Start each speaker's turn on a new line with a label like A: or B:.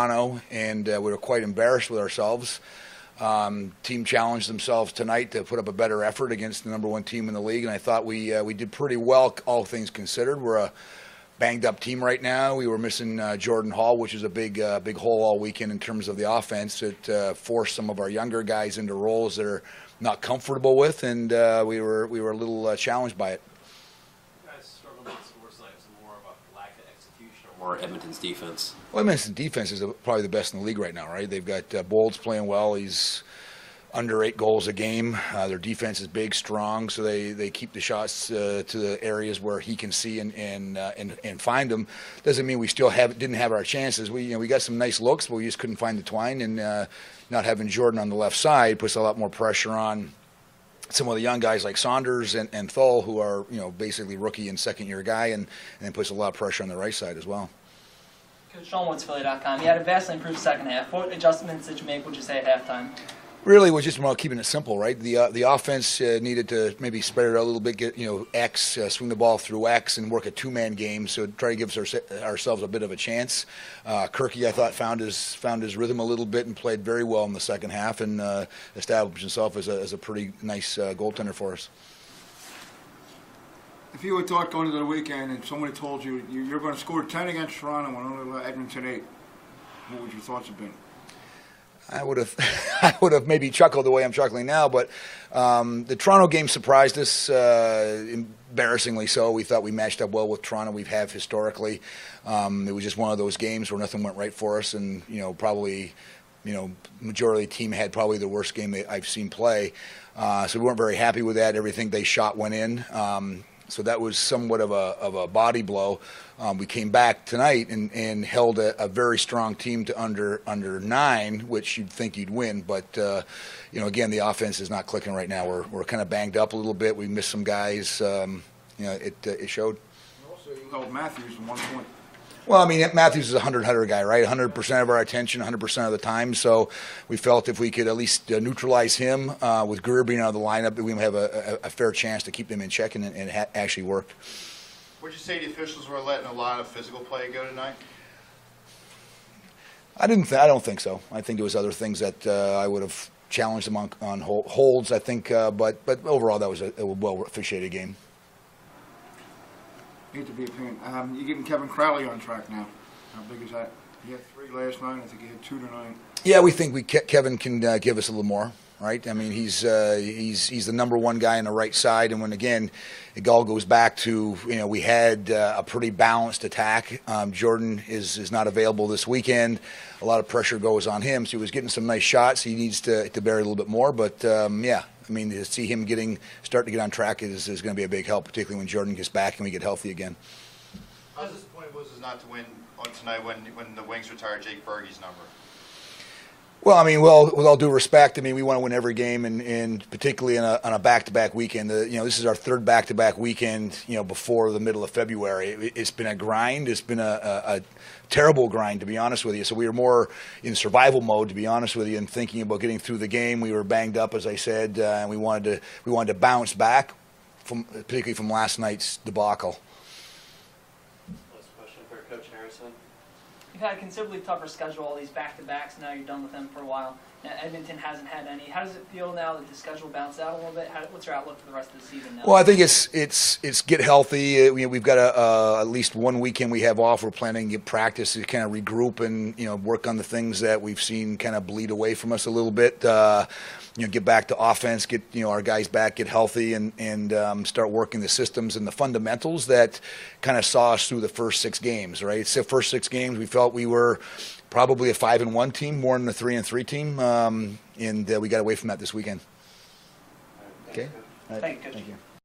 A: Toronto, and we were quite embarrassed with ourselves. Team challenged themselves tonight to put up a better effort against the #1 team in the league, and I thought we did pretty well, all things considered. We're a banged-up team right now. We were missing Jordan Hall, which is a big hole all weekend in terms of the offense. It forced some of our younger guys into roles they're not comfortable with, and we were a little challenged by it.
B: Or Edmonton's defense?
A: Well, Edmonton's defense is probably the best in the league right now, right? They've got Bolds playing well. He's under 8 goals a game. Their defense is big, strong, so they keep the shots to the areas where he can see and find them. Doesn't mean we still didn't have our chances. We got some nice looks, but we just couldn't find the twine. And not having Jordan on the left side puts a lot more pressure on some of the young guys like Saunders and Thull, who are basically rookie and second-year guy, and puts a lot of pressure on the right side as well.
C: Coach Sean Woods, Philly.com. You had a vastly improved second half. What adjustments did you make, would you say, at halftime?
A: Really, it was just about keeping it simple, right? The offense needed to maybe spread it out a little bit, get X, swing the ball through X, and work a two-man game. So try to give ourselves a bit of a chance. Kirky, I thought, found his rhythm a little bit and played very well in the second half, and established himself as a pretty nice goaltender for us.
D: If you had thought going into the weekend and somebody told you you're going to score 10 against Toronto and only Edmonton 8, what would your thoughts have been?
A: I would have maybe chuckled the way I'm chuckling now, but the Toronto game surprised us, embarrassingly so. We thought we matched up well with Toronto. We have historically. It was just one of those games where nothing went right for us, and probably majority of the team had probably the worst game I've seen play. So we weren't very happy with that. Everything they shot went in. So that was somewhat of a body blow. We came back tonight and held a very strong team to under 9, which you'd think you'd win. But again, the offense is not clicking right now. We're kind of banged up a little bit. We missed some guys. It showed.
D: Also, you held Matthews at 1 point.
A: Well, I mean, Matthews is a 100 guy, right? 100% of our attention, 100% of the time. So we felt if we could at least neutralize him with Greer being out of the lineup, we would have a fair chance to keep them in check, and it actually worked.
E: Would you say the officials were letting a lot of physical play go tonight?
A: I don't think so. I think there was other things that I would have challenged them on holds. I think, but overall, that was a well officiated game.
D: Hate to be a pain. You're getting Kevin Crowley on track now. How big is that? He had 3 last night. I think he had 2 tonight. Yeah,
A: we think Kevin can give us a little more, right? I mean, he's the #1 guy on the right side, and when again, it all goes back to we had a pretty balanced attack. Jordan is not available this weekend. A lot of pressure goes on him, so he was getting some nice shots. He needs to bear a little bit more, but yeah. I mean, to see him starting to get on track is going to be a big help, particularly when Jordan gets back and we get healthy again.
E: How disappointed was it not to win on tonight when the Wings retired Jake Berge's number?
A: Well, I mean, with all due respect, I mean, we want to win every game, and particularly on a back-to-back weekend. This is our 3rd back-to-back weekend, before the middle of February. It's been a grind. It's been a terrible grind, to be honest with you. So we were more in survival mode, to be honest with you, and thinking about getting through the game. We were banged up, as I said, and we wanted to bounce back, particularly from last night's debacle.
C: You've had a considerably tougher schedule, all these back-to-backs. Now you're done with them for a while. Now, Edmonton hasn't had any. How does it feel now that the schedule bounced out a little bit? What's your outlook for the rest of the season now?
A: Well, I think it's get healthy. We've got at least 1 weekend we have off. We're planning to get practice to kind of regroup and work on the things that we've seen kind of bleed away from us a little bit. Get back to offense, get our guys back, get healthy, and start working the systems and the fundamentals that kind of saw us through the first 6 games. Right, it's the first 6 games we felt we were probably a 5-1 team, more than a 3-3 team, and we got away from that this weekend. Okay,
C: Thank you, Coach.
A: Thank you.